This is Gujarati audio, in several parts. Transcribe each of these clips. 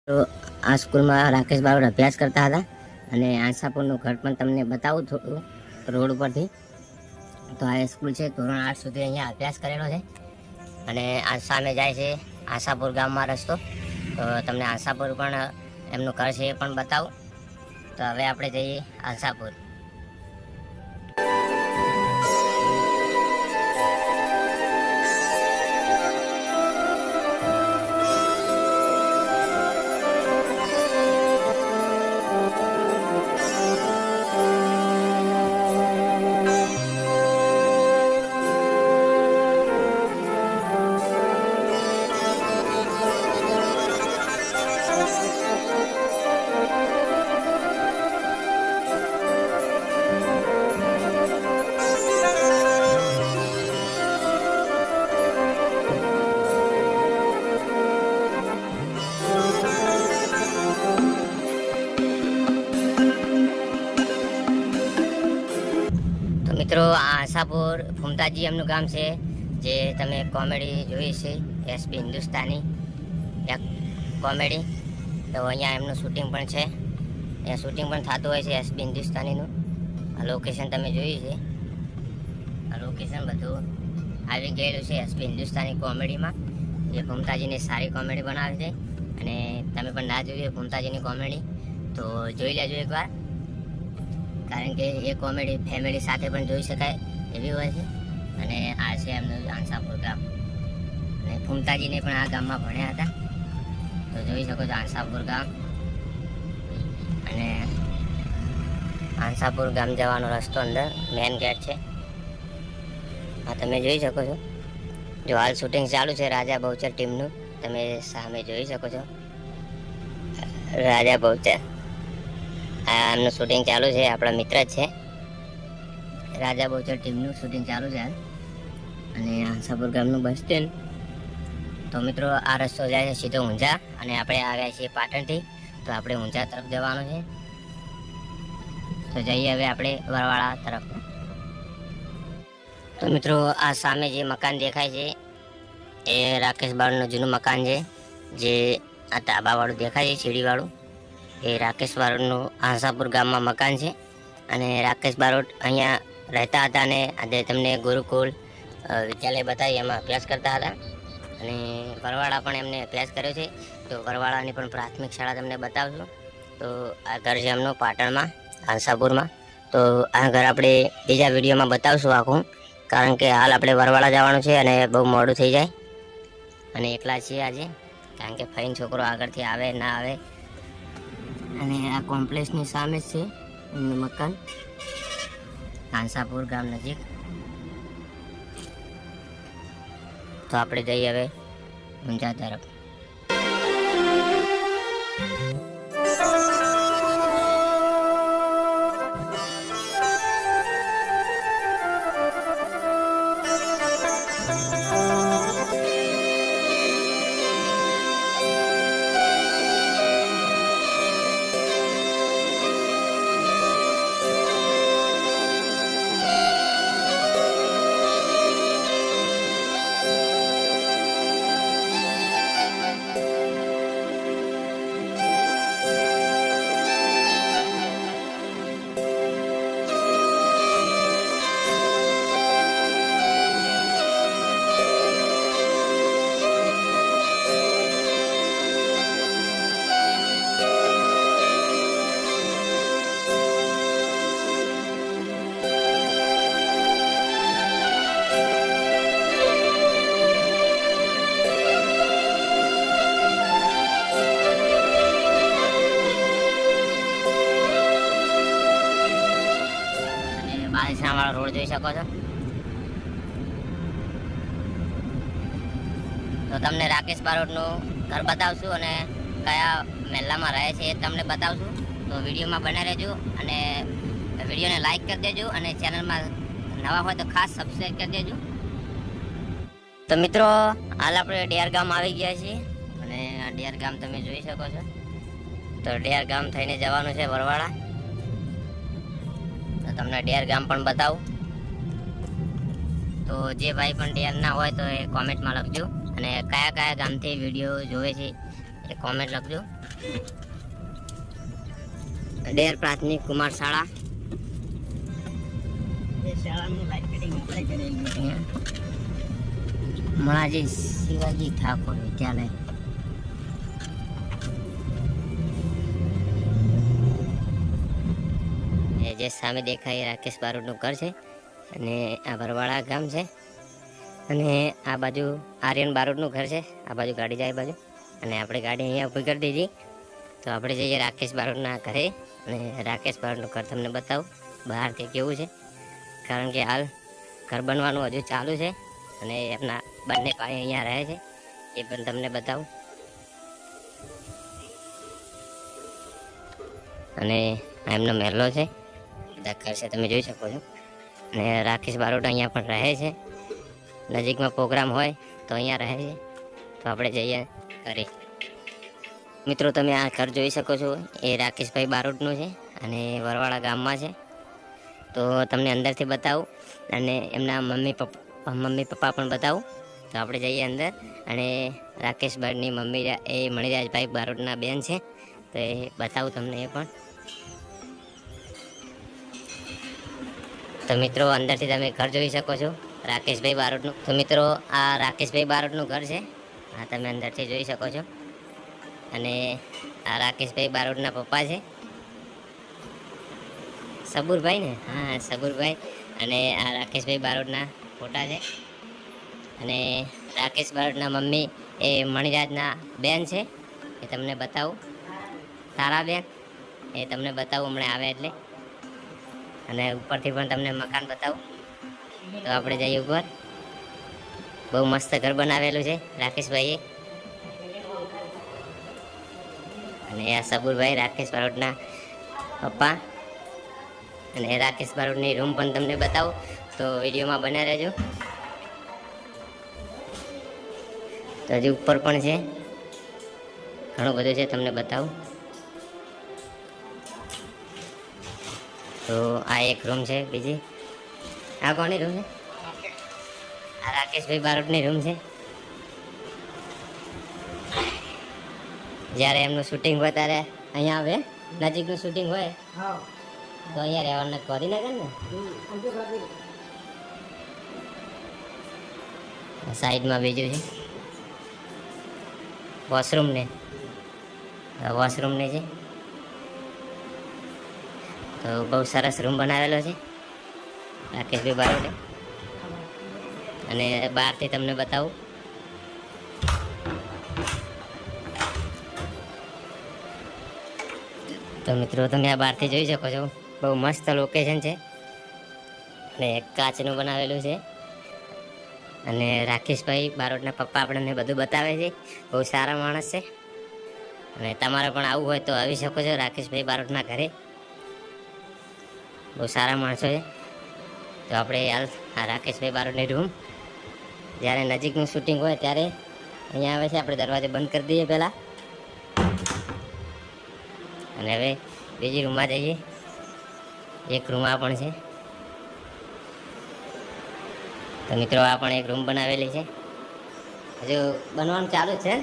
તો આ સ્કૂલમાં રાકેશ બારોટ અભ્યાસ કરતા હતા અને આશાપુરનું ઘર પણ તમને બતાવું થોડું રોડ ઉપરથી. તો આ સ્કૂલ છે, ધોરણ 8 સુધી અહીંયા અભ્યાસ કરેલો છે અને આ સામે જાય છે આશાપુર ગામમાં રસ્તો. તો તમને આશાપુર પણ એમનું ઘર છે એ પણ બતાવું. તો હવે આપણે જઈએ આશાપુર. મિત્રો આ આશાપુર ફૂમતાજી એમનું ગામ છે, જે તમે કોમેડી જોઈ છે એસબી હિન્દુસ્તાની એક કોમેડી. તો અહીંયા એમનું શૂટિંગ પણ છે, અહીંયા શૂટિંગ પણ થતું હોય છે એસબી હિન્દુસ્તાનીનું. આ લોકેશન તમે જોયું છે, આ લોકેશન બધું આવી ગયેલું છે એસબી હિન્દુસ્તાની કોમેડીમાં, જે ફૂમતાજીની સારી કોમેડી બનાવે છે. અને તમે પણ ના જોયું ફૂમતાજીની કોમેડી તો જોઈ લેજો એકવાર, કારણ કે એ કોમેડી ફેમિલી સાથે પણ જોઈ શકાય એવી હોય છે. અને આ છે એમનું આશાપુર ગામ, અને ફૂમતાજીને પણ આ ગામમાં ભણ્યા હતા, તો જોઈ શકો છો આશાપુર ગામ. અને આશાપુર ગામ જવાનો રસ્તો અંદર મેન ગેટ છે, આ તમે જોઈ શકો છો. જો હાલ શૂટિંગ ચાલુ છે રાજા બહુચર ટીમનું, તમે સામે જોઈ શકો છો રાજા બહુચર. એમનું શૂટિંગ ચાલુ છે, આપણા મિત્ર જ છે. રાજા બહુચર ટીમનું શૂટિંગ ચાલુ છે હાલ. અને આશાપુર ગામનું બસ સ્ટેન્ડ. તો મિત્રો આ રસ્તો જાય છે સીધો ઊંઝા, અને આપણે આવ્યા છીએ પાટણથી, તો આપણે ઊંઝા તરફ જવાનું છે. તો જઈએ હવે આપણે વરવાળા તરફ. તો મિત્રો આ સામે જે મકાન દેખાય છે એ રાકેશ બારોટનું જૂનું મકાન છે, જે આ ધાબાવાળું દેખાય છે સીડીવાળું, એ રાકેશ બારોટનું આશાપુર ગામમાં મકાન છે. અને રાકેશ બારોટ અહીંયા રહેતા હતા, અને આજે તમને ગુરુકુલ વિદ્યાલય બતાવી એમાં અભ્યાસ કરતા હતા. અને વરવાળા પણ એમને અભ્યાસ કર્યો છે, તો વરવાળાની પણ પ્રાથમિક શાળા તમને બતાવશું. તો આ ઘર છે એમનું પાટણમાં આશાપુરમાં. તો આ ઘર આપણે બીજા વિડીયોમાં બતાવશું આખું, કારણ કે હાલ આપણે વરવાળા જવાનું છે અને બહુ મોડું થઈ જાય, અને એકલા છીએ આજે, કારણ કે ફઈન છોકરો આગળથી આવે ના આવે. અને આ કોમ્પ્લેક્સની સામે છે એમનું મકાન આશાપુર ગામ નજીક. તો આપણે જઈએ હવે ઊંઝા તરફ. વાળો રોડ જોઈ શકો છો. તો તમને રાકેશ બારોટનું ઘર બતાવશું અને કયા મહેલામાં રહે છે એ તમને બતાવશું. તો વિડીયોમાં બને રહેજો, અને વિડીયોને લાઈક કરી દેજો, અને ચેનલમાં નવા હોય તો ખાસ સબસ્ક્રાઈબ કરી દેજો. તો મિત્રો હાલ આપણે ડેર ગામ આવી ગયા છીએ, અને આ ડેર ગામ તમે જોઈ શકો છો. તો ડેર ગામ થઈને જવાનું છે વરવાળા. તો તમને ડેર ગામ પણ બતાવું. તો જે ભાઈ પણ ડેર ના હોય તો એ કોમેન્ટમાં લખજો, અને કયા કયા ગામથી વિડીયો જોવે છે એ કોમેન્ટ લખજો. અડેર પ્રાથમિક કુમાર શાળા. મણાજી શિવાજી ઠાકોર વિદ્યાલય. એ જે સામે દેખાય રાકેશ બારોટનું ઘર છે અને આ ભરવાડા ગામ છે અને આ બાજુ આર્યન બારોટનું ઘર છે. આ બાજુ ગાડી જાય બાજુ અને આપણે ગાડી અહીંયા ઊભી કરી દીધી. તો આપણે જઈએ રાકેશ બારોટના ઘરે અને રાકેશ બારોટનું ઘર તમને બતાવું બહારથી કેવું છે, કારણ કે હાલ ઘર બનવાનું હજુ ચાલુ છે અને એમના બંને ભાઈ અહીંયા રહે છે, એ પણ તમને બતાવું. અને આ એમનો મહેલો છે, બધા ઘર છે તમે જોઈ શકો છો. અને રાકેશ બારોટ અહીંયા પણ રહે છે, નજીકમાં પ્રોગ્રામ હોય તો અહીંયા રહે છે. તો આપણે જઈએ ઘરે. મિત્રો તમે આ ઘર જોઈ શકો છો, એ રાકેશભાઈ બારોટનું છે અને વરવાડા ગામમાં છે. તો તમને અંદરથી બતાવું અને એમના મમ્મી પપ્પા પણ બતાવું. તો આપણે જઈએ અંદર અને રાકેશભાઈની મમ્મી એ મણિરાજભાઈ બારોટના બેન છે, તો એ બતાવું તમને એ પણ. તો મિત્રો અંદરથી તમે ઘર જોઈ શકો છો રાકેશભાઈ બારોટનું. તો મિત્રો આ રાકેશભાઈ બારોટનું ઘર છે, આ તમે અંદરથી જોઈ શકો છો. અને આ રાકેશભાઈ બારોટના પપ્પા છે, સબુરભાઈ ને, હા સબુરભાઈ. અને આ રાકેશભાઈ બારોટના ફોટા છે. અને રાકેશ બારોટના મમ્મી એ મણિરાજના બેન છે, એ તમને બતાવું. તારાબેન એ તમને બતાવું હમણાં આવે એટલે. અને ઉપરથી પણ તમને મકાન બતાવું. તો આપણે જઈએ ઉપર. બહુ મસ્ત ઘર બનાવેલું છે રાકેશભાઈએ. અને આ સબુરભાઈ રાકેશ બારોટના પપ્પા. અને રાકેશ બારોટની રૂમ પણ તમને બતાવું, તો વિડીયોમાં બન્યા રહેજો. તો હજી ઉપર પણ છે, ઘણું બધું છે તમને બતાવું. તો આ એક રૂમ છે બીજી. આ કોની રૂમ છે? આ રાકેશભાઈ બારોટની રૂમ છે. જ્યારે એમનું શૂટિંગ હોય ત્યારે અહીંયા આવે, નજીકનું શૂટિંગ હોય તો અહીંયા રહેવાના. ગાંધીનગર ને સાઈડમાં બીજું છે વોશરૂમ ને છે. તો બહુ સરસ રૂમ બનાવેલો છે રાકેશભાઈ બારોટે. અને બહારથી તમને બતાવું. તો મિત્રો તમે આ બહારથી જોઈ શકો છો, બહુ મસ્ત લોકેશન છે અને કાચનું બનાવેલું છે. અને રાકેશભાઈ બારોટના પપ્પા આપણને બધું બતાવે છે, બહુ સારા માણસ છે. અને તમારે પણ આવવું હોય તો આવી શકો છો રાકેશભાઈ બારોટના ઘરે, બહુ સારા માણસો છે. તો આપણે હાલ આ રાકેશભાઈ બારોટની રૂમ, જ્યારે નજીકનું શૂટિંગ હોય ત્યારે અહીંયા આવે છે. આપણે દરવાજો બંધ કરી દઈએ પહેલાં. અને હવે બીજી રૂમમાં જઈએ. એક રૂમ આ પણ છે. તો મિત્રો આ પણ એક રૂમ બનાવેલી છે, હજુ બનવાનું ચાલુ છે,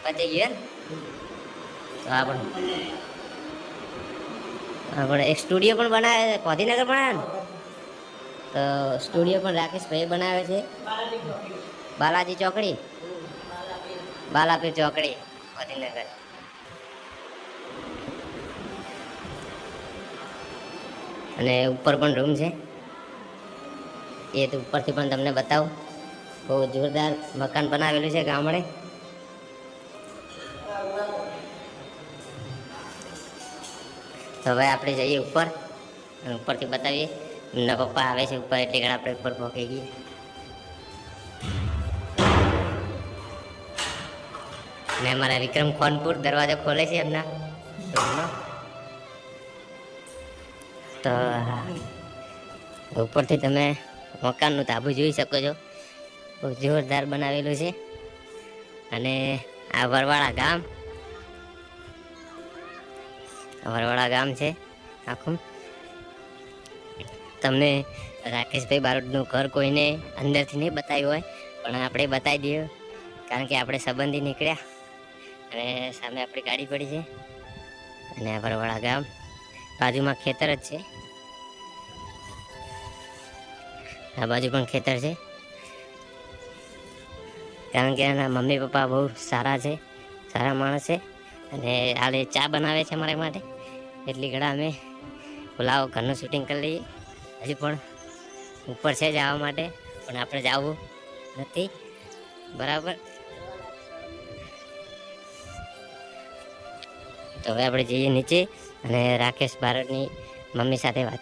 પતી ગયું. તો આ પણ એક સ્ટુડિયો પણ બનાવે છે, ગાંધીનગર બનાવે ને. તો સ્ટુડિયો પણ રાકેશભાઈ બનાવે છે, બાલાજી ચોકડી, બાલાપીર ચોકડી, ગાંધીનગર. અને ઉપર પણ રૂમ છે, એ તો ઉપરથી પણ તમને બતાવું. બહુ જોરદાર મકાન બનાવેલું છે ગામડે. તો હવે આપણે જઈએ ઉપર, ઉપરથી બતાવીએ. એમના પપ્પા આવે છે ઉપર, એટલે આપણે ઉપર પહોંચી ગઈએ. અને અમારા વિક્રમ ખોનપુર દરવાજો ખોલે છે એમના રૂમનો. તો ઉપરથી તમે મકાનનું ધાબુ જોઈ શકો છો, બહુ જોરદાર બનાવેલું છે. અને આ વરવાડા ગામ છે આખું. તમને રાકેશભાઈ બારોટનું ઘર કોઈને અંદરથી નહીં બતાવ્યું હોય, પણ આપણે બતાવી દઈએ, કારણ કે આપણે સંબંધી નીકળ્યા અને સામે આપણી ગાડી પડી છે અને આ બરવાળા ગામ બાજુમાં ખેતર જ છે. આ બાજુ પણ ખેતર છે, કારણ કે એના મમ્મી પપ્પા બહુ સારા છે, સારા માણસ છે. અને હાલે ચા બનાવે છે અમારા માટે, એટલી ઘડા અમે બોલાવો ઘરનું શૂટિંગ કરી લઈએ. હજી પણ ઉપર છે જવા માટે, પણ આપણે જવું નથી. બરાબર, તો હવે આપણે જઈએ નીચે અને રાકેશ ભારતની મમ્મી સાથે વાત